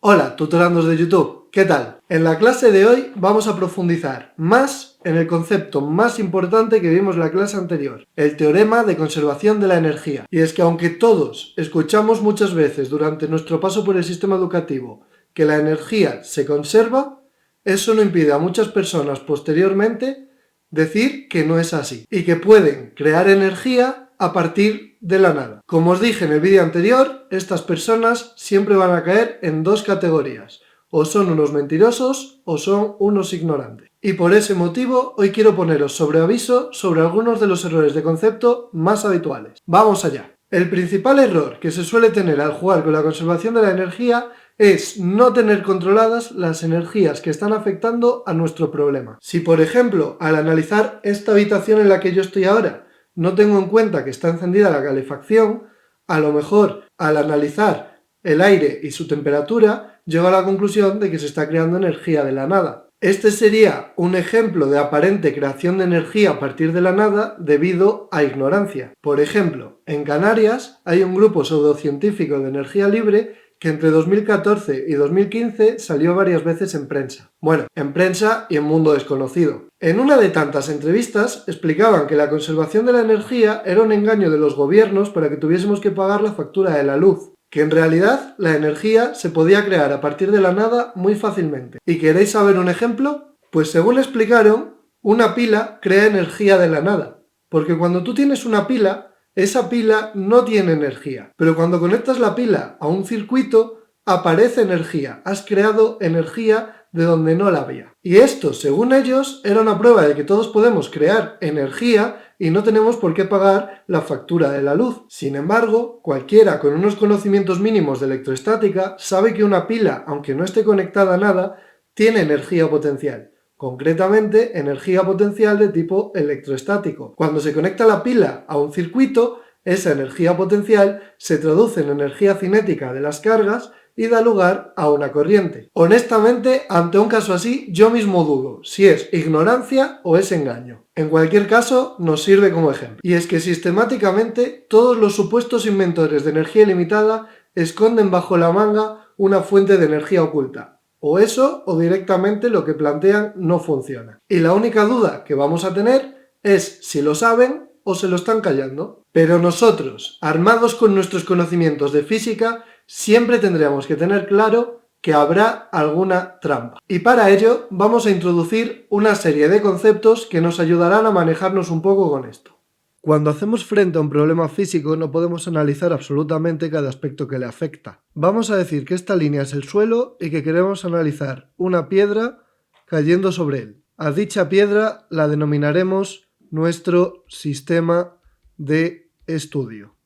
Hola, tutorandos de YouTube, ¿qué tal? En la clase de hoy vamos a profundizar más en el concepto más importante que vimos en la clase anterior, el teorema de conservación de la energía. Y es que aunque todos escuchamos muchas veces durante nuestro paso por el sistema educativo que la energía se conserva, eso no impide a muchas personas posteriormente decir que no es así y que pueden crear energía a partir de la nada. Como os dije en el vídeo anterior, estas personas siempre van a caer en dos categorías: o son unos mentirosos o son unos ignorantes. Y por ese motivo hoy quiero poneros sobre aviso sobre algunos de los errores de concepto más habituales. ¡Vamos allá! El principal error que se suele tener al jugar con la conservación de la energía es no tener controladas las energías que están afectando a nuestro problema. Si por ejemplo, al analizar esta habitación en la que yo estoy ahora, no tengo en cuenta que está encendida la calefacción, a lo mejor al analizar el aire y su temperatura, llego a la conclusión de que se está creando energía de la nada. Este sería un ejemplo de aparente creación de energía a partir de la nada debido a ignorancia. Por ejemplo, en Canarias hay un grupo pseudocientífico de energía libre que entre 2014 y 2015 salió varias veces en prensa. Bueno, en prensa y en Mundo Desconocido. En una de tantas entrevistas explicaban que la conservación de la energía era un engaño de los gobiernos para que tuviésemos que pagar la factura de la luz, que en realidad la energía se podía crear a partir de la nada muy fácilmente. ¿Y queréis saber un ejemplo? Pues según explicaron, una pila crea energía de la nada, porque cuando tú tienes una pila, esa pila no tiene energía, pero cuando conectas la pila a un circuito, aparece energía, has creado energía de donde no la había. Y esto, según ellos, era una prueba de que todos podemos crear energía y no tenemos por qué pagar la factura de la luz. Sin embargo, cualquiera con unos conocimientos mínimos de electroestática sabe que una pila, aunque no esté conectada a nada, tiene energía potencial. Concretamente, energía potencial de tipo electroestático. Cuando se conecta la pila a un circuito, esa energía potencial se traduce en energía cinética de las cargas y da lugar a una corriente. Honestamente, ante un caso así, yo mismo dudo si es ignorancia o es engaño. En cualquier caso, nos sirve como ejemplo. Y es que sistemáticamente todos los supuestos inventores de energía ilimitada esconden bajo la manga una fuente de energía oculta. O eso, o directamente lo que plantean no funciona. Y la única duda que vamos a tener es si lo saben o se lo están callando. Pero nosotros, armados con nuestros conocimientos de física, siempre tendremos que tener claro que habrá alguna trampa. Y para ello vamos a introducir una serie de conceptos que nos ayudarán a manejarnos un poco con esto. Cuando hacemos frente a un problema físico no podemos analizar absolutamente cada aspecto que le afecta. Vamos a decir que esta línea es el suelo y que queremos analizar una piedra cayendo sobre él. A dicha piedra la denominaremos nuestro sistema de estudio.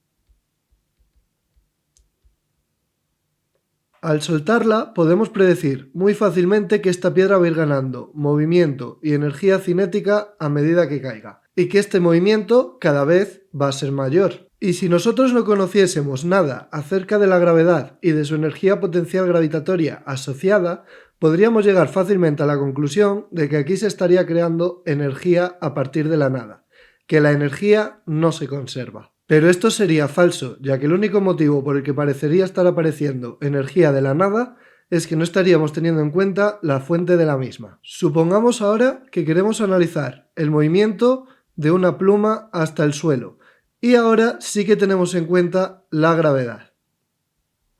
Al soltarla podemos predecir muy fácilmente que esta piedra va a ir ganando movimiento y energía cinética a medida que caiga, y que este movimiento cada vez va a ser mayor. Y si nosotros no conociésemos nada acerca de la gravedad y de su energía potencial gravitatoria asociada, podríamos llegar fácilmente a la conclusión de que aquí se estaría creando energía a partir de la nada, que la energía no se conserva. Pero esto sería falso, ya que el único motivo por el que parecería estar apareciendo energía de la nada es que no estaríamos teniendo en cuenta la fuente de la misma. Supongamos ahora que queremos analizar el movimiento de una pluma hasta el suelo, y ahora sí que tenemos en cuenta la gravedad.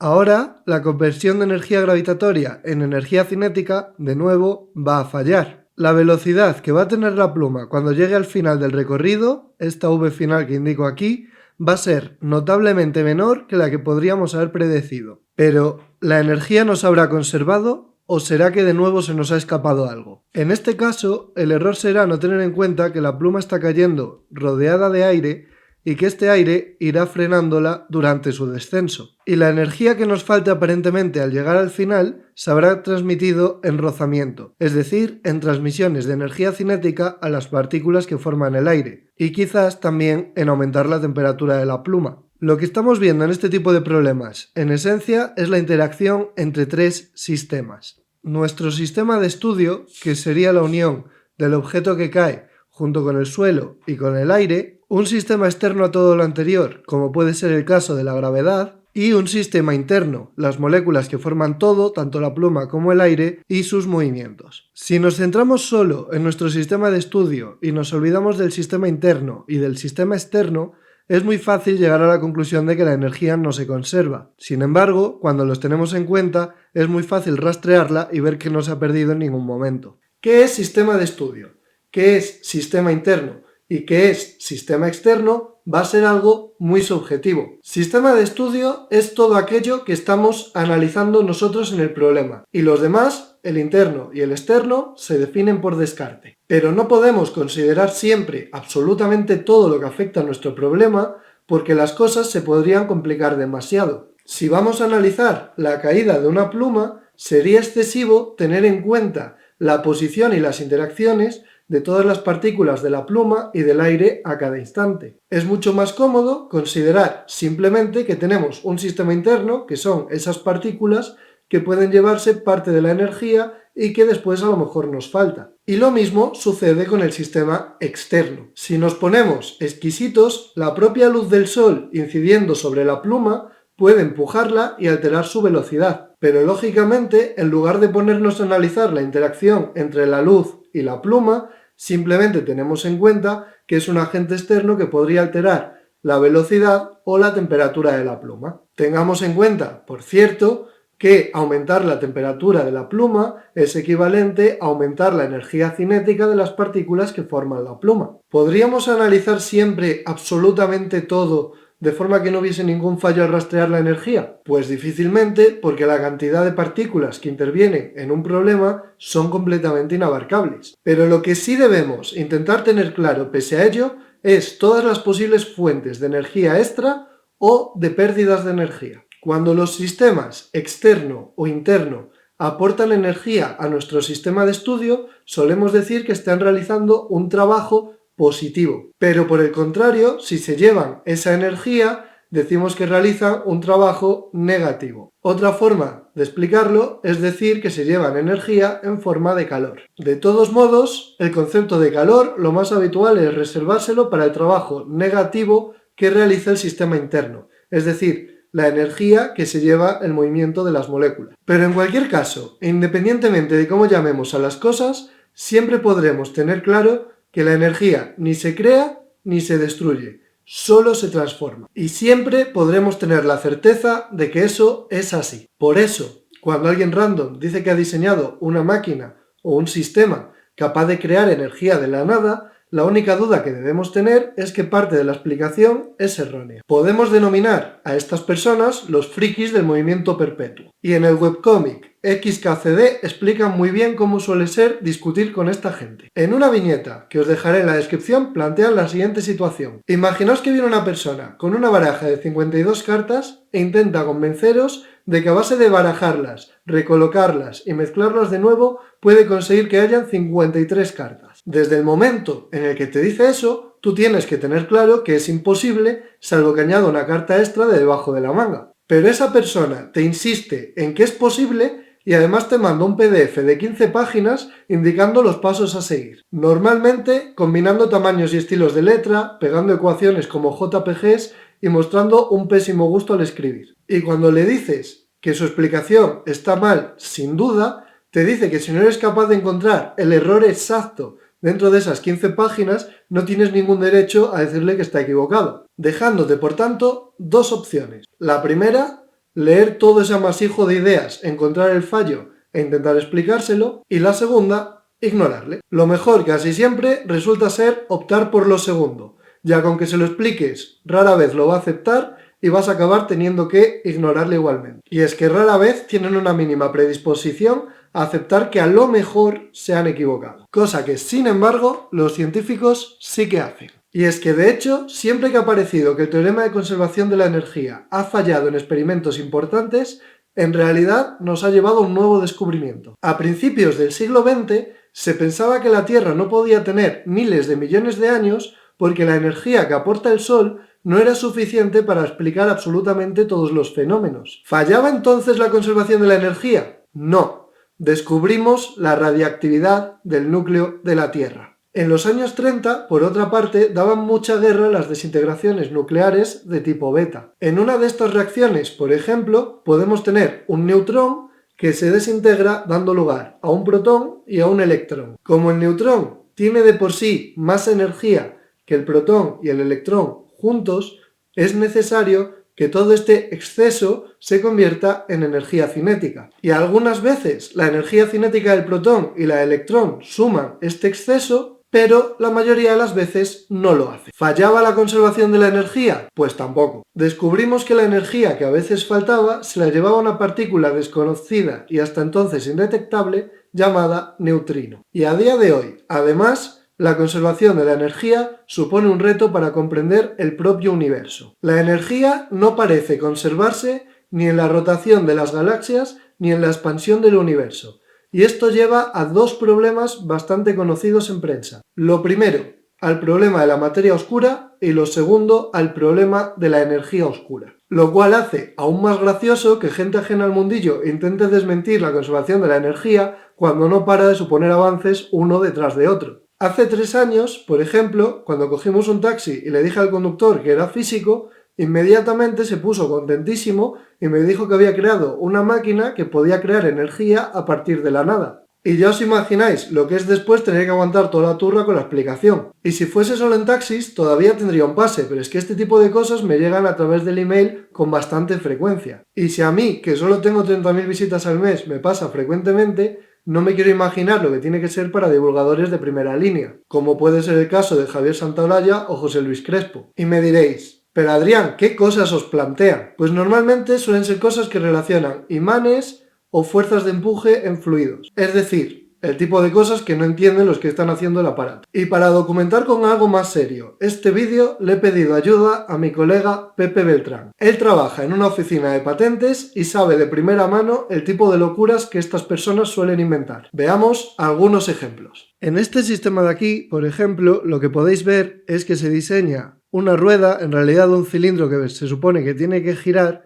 Ahora, la conversión de energía gravitatoria en energía cinética, de nuevo, va a fallar. La velocidad que va a tener la pluma cuando llegue al final del recorrido, esta v final que indico aquí, va a ser notablemente menor que la que podríamos haber predecido. Pero, ¿la energía nos habrá conservado o será que de nuevo se nos ha escapado algo? En este caso, el error será no tener en cuenta que la pluma está cayendo rodeada de aire y que este aire irá frenándola durante su descenso. Y la energía que nos falte aparentemente al llegar al final se habrá transmitido en rozamiento, es decir, en transmisiones de energía cinética a las partículas que forman el aire, y quizás también en aumentar la temperatura de la pluma. Lo que estamos viendo en este tipo de problemas, en esencia, es la interacción entre tres sistemas. Nuestro sistema de estudio, que sería la unión del objeto que cae junto con el suelo y con el aire, un sistema externo a todo lo anterior, como puede ser el caso de la gravedad, y un sistema interno, las moléculas que forman todo, tanto la pluma como el aire, y sus movimientos. Si nos centramos solo en nuestro sistema de estudio y nos olvidamos del sistema interno y del sistema externo, es muy fácil llegar a la conclusión de que la energía no se conserva. Sin embargo, cuando los tenemos en cuenta, es muy fácil rastrearla y ver que no se ha perdido en ningún momento. ¿Qué es sistema de estudio? ¿Qué es sistema interno? ¿Y qué es sistema externo? Va a ser algo muy subjetivo. Sistema de estudio es todo aquello que estamos analizando nosotros en el problema, y los demás, el interno y el externo, se definen por descarte. Pero no podemos considerar siempre absolutamente todo lo que afecta a nuestro problema, porque las cosas se podrían complicar demasiado. Si vamos a analizar la caída de una pluma, sería excesivo tener en cuenta la posición y las interacciones de todas las partículas de la pluma y del aire a cada instante. Es mucho más cómodo considerar simplemente que tenemos un sistema interno, que son esas partículas que pueden llevarse parte de la energía y que después a lo mejor nos falta. Y lo mismo sucede con el sistema externo. Si nos ponemos exquisitos, la propia luz del sol incidiendo sobre la pluma puede empujarla y alterar su velocidad. Pero lógicamente, en lugar de ponernos a analizar la interacción entre la luz y la pluma, simplemente tenemos en cuenta que es un agente externo que podría alterar la velocidad o la temperatura de la pluma. Tengamos en cuenta, por cierto, que aumentar la temperatura de la pluma es equivalente a aumentar la energía cinética de las partículas que forman la pluma. ¿Podríamos analizar siempre absolutamente todo de forma que no hubiese ningún fallo al rastrear la energía? Pues difícilmente, porque la cantidad de partículas que intervienen en un problema son completamente inabarcables. Pero lo que sí debemos intentar tener claro pese a ello es todas las posibles fuentes de energía extra o de pérdidas de energía. Cuando los sistemas externo o interno aportan energía a nuestro sistema de estudio, solemos decir que están realizando un trabajo positivo. Pero por el contrario, si se llevan esa energía, decimos que realizan un trabajo negativo. Otra forma de explicarlo es decir que se llevan energía en forma de calor. De todos modos, el concepto de calor lo más habitual es reservárselo para el trabajo negativo que realiza el sistema interno, es decir, la energía que se lleva el movimiento de las moléculas. Pero en cualquier caso, e independientemente de cómo llamemos a las cosas, siempre podremos tener claro que la energía ni se crea ni se destruye, solo se transforma. Y siempre podremos tener la certeza de que eso es así. Por eso, cuando alguien random dice que ha diseñado una máquina o un sistema capaz de crear energía de la nada, la única duda que debemos tener es que parte de la explicación es errónea. Podemos denominar a estas personas los frikis del movimiento perpetuo. Y en el webcómic XKCD explican muy bien cómo suele ser discutir con esta gente. En una viñeta que os dejaré en la descripción plantean la siguiente situación. Imaginaos que viene una persona con una baraja de 52 cartas e intenta convenceros de que a base de barajarlas, recolocarlas y mezclarlas de nuevo puede conseguir que hayan 53 cartas. Desde el momento en el que te dice eso, tú tienes que tener claro que es imposible, salvo que añada una carta extra de debajo de la manga. Pero esa persona te insiste en que es posible y además te manda un PDF de 15 páginas indicando los pasos a seguir. Normalmente combinando tamaños y estilos de letra, pegando ecuaciones como JPGs y mostrando un pésimo gusto al escribir. Y cuando le dices que su explicación está mal, sin duda, te dice que si no eres capaz de encontrar el error exacto dentro de esas 15 páginas, no tienes ningún derecho a decirle que está equivocado, dejándote, por tanto, dos opciones. La primera, leer todo ese amasijo de ideas, encontrar el fallo e intentar explicárselo, y la segunda, ignorarle. Lo mejor casi siempre resulta ser optar por lo segundo, ya que aunque se lo expliques, rara vez lo va a aceptar y vas a acabar teniendo que ignorarle igualmente. Y es que rara vez tienen una mínima predisposición a aceptar que a lo mejor se han equivocado, cosa que sin embargo los científicos sí que hacen. Y es que de hecho, siempre que ha parecido que el teorema de conservación de la energía ha fallado en experimentos importantes, en realidad nos ha llevado a un nuevo descubrimiento. A principios del siglo XX se pensaba que la Tierra no podía tener miles de millones de años porque la energía que aporta el Sol no era suficiente para explicar absolutamente todos los fenómenos. ¿Fallaba entonces la conservación de la energía? No. Descubrimos la radiactividad del núcleo de la Tierra. En los años 30, por otra parte, daban mucha guerra las desintegraciones nucleares de tipo beta. En una de estas reacciones, por ejemplo, podemos tener un neutrón que se desintegra dando lugar a un protón y a un electrón. Como el neutrón tiene de por sí más energía que el protón y el electrón juntos, es necesario que todo este exceso se convierta en energía cinética. Y algunas veces la energía cinética del protón y la del electrón suman este exceso, pero la mayoría de las veces no lo hace. ¿Fallaba la conservación de la energía? Pues tampoco. Descubrimos que la energía que a veces faltaba se la llevaba una partícula desconocida y hasta entonces indetectable llamada neutrino. Y a día de hoy, además, la conservación de la energía supone un reto para comprender el propio universo. La energía no parece conservarse ni en la rotación de las galaxias ni en la expansión del universo. Y esto lleva a dos problemas bastante conocidos en prensa. Lo primero, al problema de la materia oscura y lo segundo, al problema de la energía oscura. Lo cual hace aún más gracioso que gente ajena al mundillo intente desmentir la conservación de la energía cuando no para de suponer avances uno detrás de otro. Hace 3 años, por ejemplo, cuando cogimos un taxi y le dije al conductor que era físico, inmediatamente se puso contentísimo y me dijo que había creado una máquina que podía crear energía a partir de la nada. Y ya os imagináis lo que es después tener que aguantar toda la turra con la explicación. Y si fuese solo en taxis, todavía tendría un pase, pero es que este tipo de cosas me llegan a través del email con bastante frecuencia. Y si a mí, que solo tengo 30.000 visitas al mes, me pasa frecuentemente, no me quiero imaginar lo que tiene que ser para divulgadores de primera línea, como puede ser el caso de Javier Santaolalla o José Luis Crespo. Y me diréis, pero Adrián, ¿qué cosas os plantean? Pues normalmente suelen ser cosas que relacionan imanes o fuerzas de empuje en fluidos. Es decir, el tipo de cosas que no entienden los que están haciendo el aparato. Y para documentar con algo más serio este vídeo, le he pedido ayuda a mi colega Pepe Beltrán. Él trabaja en una oficina de patentes y sabe de primera mano el tipo de locuras que estas personas suelen inventar. Veamos algunos ejemplos. En este sistema de aquí, por ejemplo, lo que podéis ver es que se diseña una rueda, en realidad un cilindro que se supone que tiene que girar,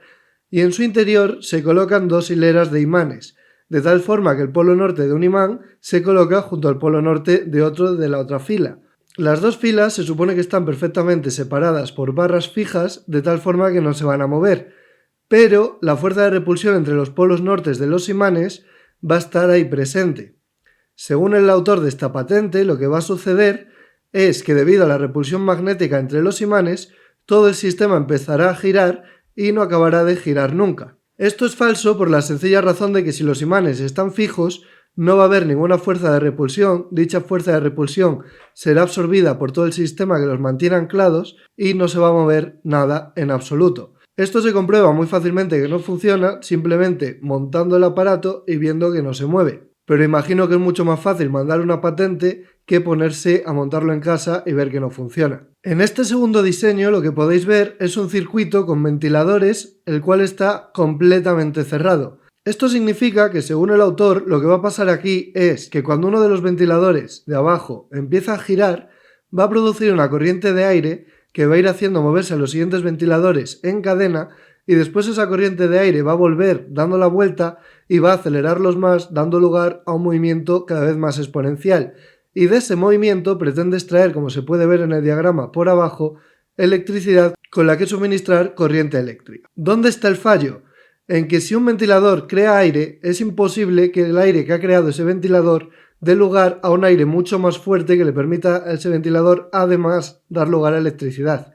y en su interior se colocan 2 hileras de imanes, de tal forma que el polo norte de un imán se coloca junto al polo norte de otro de la otra fila. Las 2 filas se supone que están perfectamente separadas por barras fijas, de tal forma que no se van a mover, pero la fuerza de repulsión entre los polos nortes de los imanes va a estar ahí presente. Según el autor de esta patente, lo que va a suceder es que debido a la repulsión magnética entre los imanes, todo el sistema empezará a girar y no acabará de girar nunca. Esto es falso por la sencilla razón de que si los imanes están fijos, no va a haber ninguna fuerza de repulsión, dicha fuerza de repulsión será absorbida por todo el sistema que los mantiene anclados y no se va a mover nada en absoluto. Esto se comprueba muy fácilmente que no funciona simplemente montando el aparato y viendo que no se mueve. Pero imagino que es mucho más fácil mandar una patente que ponerse a montarlo en casa y ver que no funciona. En este segundo diseño lo que podéis ver es un circuito con ventiladores, el cual está completamente cerrado. Esto significa que, según el autor, lo que va a pasar aquí es que cuando uno de los ventiladores de abajo empieza a girar, va a producir una corriente de aire que va a ir haciendo moverse a los siguientes ventiladores en cadena, y después esa corriente de aire va a volver dando la vuelta y va a acelerarlos más, dando lugar a un movimiento cada vez más exponencial. Y de ese movimiento pretende extraer, como se puede ver en el diagrama por abajo, electricidad con la que suministrar corriente eléctrica. ¿Dónde está el fallo? En que si un ventilador crea aire, es imposible que el aire que ha creado ese ventilador dé lugar a un aire mucho más fuerte que le permita a ese ventilador además dar lugar a electricidad.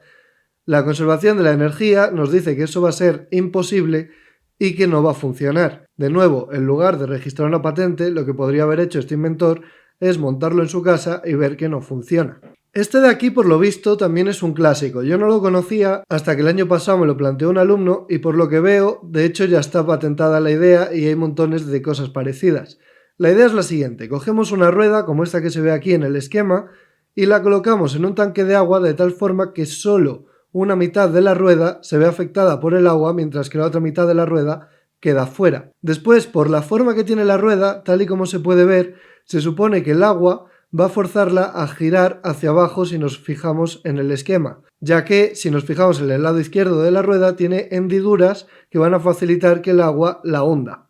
La conservación de la energía nos dice que eso va a ser imposible y que no va a funcionar. De nuevo, en lugar de registrar una patente, lo que podría haber hecho este inventor es montarlo en su casa y ver que no funciona. Este de aquí, por lo visto, también es un clásico. Yo no lo conocía hasta que el año pasado me lo planteó un alumno y por lo que veo, de hecho ya está patentada la idea y hay montones de cosas parecidas. La idea es la siguiente: cogemos una rueda como esta que se ve aquí en el esquema y la colocamos en un tanque de agua de tal forma que solo una mitad de la rueda se ve afectada por el agua, mientras que la otra mitad de la rueda queda fuera. Después, por la forma que tiene la rueda, tal y como se puede ver, se supone que el agua va a forzarla a girar hacia abajo si nos fijamos en el esquema, ya que si nos fijamos en el lado izquierdo de la rueda tiene hendiduras que van a facilitar que el agua la hunda.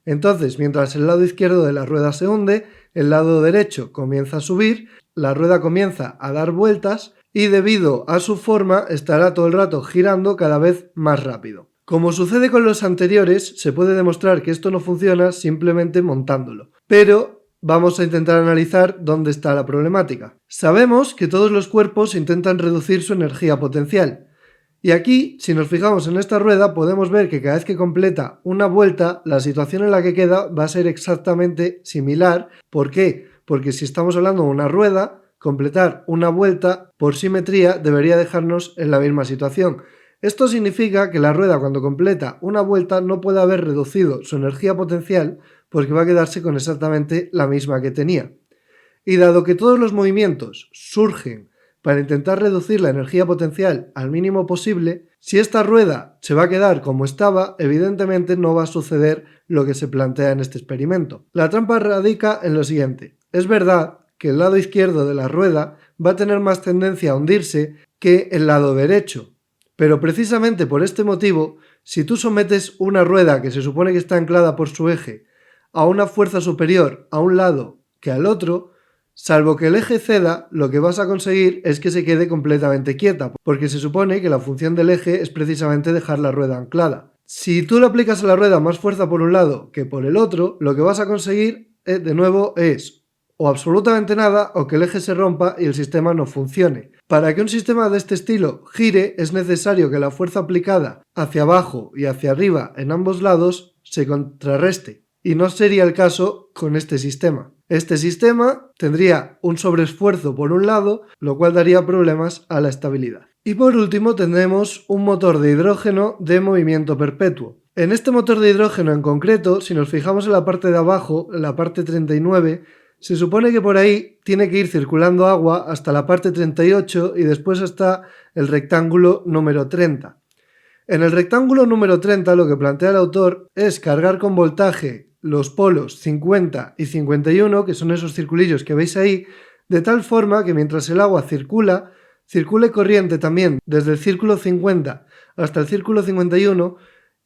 Entonces, mientras el lado izquierdo de la rueda se hunde, el lado derecho comienza a subir la rueda comienza a dar vueltas y debido a su forma estará todo el rato girando cada vez más rápido. Como sucede con los anteriores, se puede demostrar que esto no funciona simplemente montándolo, pero vamos a intentar analizar dónde está la problemática. Sabemos que todos los cuerpos intentan reducir su energía potencial, y aquí, si nos fijamos en esta rueda, podemos ver que cada vez que completa una vuelta, la situación en la que queda va a ser exactamente similar. ¿Por qué? Porque si estamos hablando de una rueda, completar una vuelta, por simetría, debería dejarnos en la misma situación. Esto significa que la rueda, cuando completa una vuelta, no puede haber reducido su energía potencial porque va a quedarse con exactamente la misma que tenía. Y dado que todos los movimientos surgen para intentar reducir la energía potencial al mínimo posible, si esta rueda se va a quedar como estaba, evidentemente no va a suceder lo que se plantea en este experimento. La trampa radica en lo siguiente. Es verdad que el lado izquierdo de la rueda va a tener más tendencia a hundirse que el lado derecho, pero precisamente por este motivo, si tú sometes una rueda que se supone que está anclada por su eje a una fuerza superior a un lado que al otro, salvo que el eje ceda, lo que vas a conseguir es que se quede completamente quieta, porque se supone que la función del eje es precisamente dejar la rueda anclada. Si tú le aplicas a la rueda más fuerza por un lado que por el otro, lo que vas a conseguir, de nuevo, es o absolutamente nada o que el eje se rompa y el sistema no funcione. Para que un sistema de este estilo gire, es necesario que la fuerza aplicada hacia abajo y hacia arriba en ambos lados se contrarreste, y no sería el caso con este sistema. Este sistema tendría un sobreesfuerzo por un lado, lo cual daría problemas a la estabilidad. Y por último tendremos un motor de hidrógeno de movimiento perpetuo. En este motor de hidrógeno en concreto, si nos fijamos en la parte de abajo, en la parte 39, se supone que por ahí tiene que ir circulando agua hasta la parte 38 y después hasta el rectángulo número 30. En el rectángulo número 30 lo que plantea el autor es cargar con voltaje los polos 50 y 51, que son esos circulillos que veis ahí, de tal forma que mientras el agua circule corriente también desde el círculo 50 hasta el círculo 51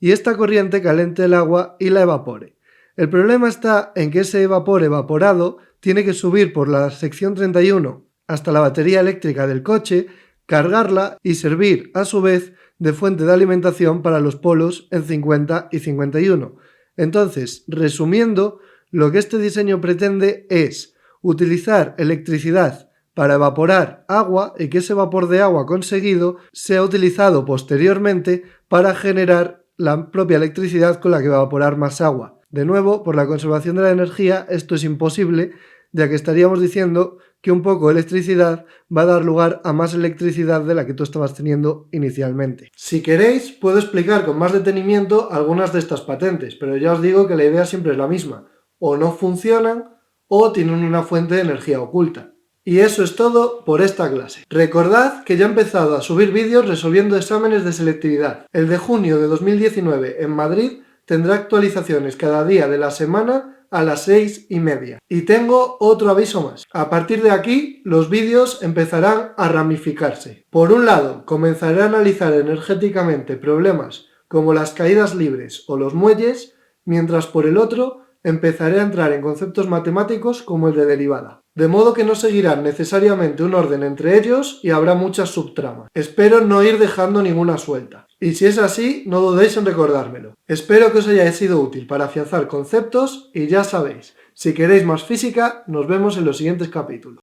y esta corriente caliente el agua y la evapore. El problema está en que ese vapor evaporado tiene que subir por la sección 31 hasta la batería eléctrica del coche, cargarla y servir a su vez de fuente de alimentación para los polos en 50 y 51. Entonces, resumiendo, lo que este diseño pretende es utilizar electricidad para evaporar agua y que ese vapor de agua conseguido sea utilizado posteriormente para generar la propia electricidad con la que va a evaporar más agua. De nuevo, por la conservación de la energía, esto es imposible, ya que estaríamos diciendo que un poco de electricidad va a dar lugar a más electricidad de la que tú estabas teniendo inicialmente. Si queréis, puedo explicar con más detenimiento algunas de estas patentes, pero ya os digo que la idea siempre es la misma. O no funcionan o tienen una fuente de energía oculta. Y eso es todo por esta clase. Recordad que ya he empezado a subir vídeos resolviendo exámenes de selectividad. El de junio de 2019 en Madrid tendrá actualizaciones cada día de la semana a las 6:30. Y tengo otro aviso más. A partir de aquí, los vídeos empezarán a ramificarse. Por un lado, comenzaré a analizar energéticamente problemas como las caídas libres o los muelles, mientras por el otro, empezaré a entrar en conceptos matemáticos como el de derivada. De modo que no seguirán necesariamente un orden entre ellos y habrá muchas subtramas. Espero no ir dejando ninguna suelta. Y si es así, no dudéis en recordármelo. Espero que os haya sido útil para afianzar conceptos y ya sabéis, si queréis más física, nos vemos en los siguientes capítulos.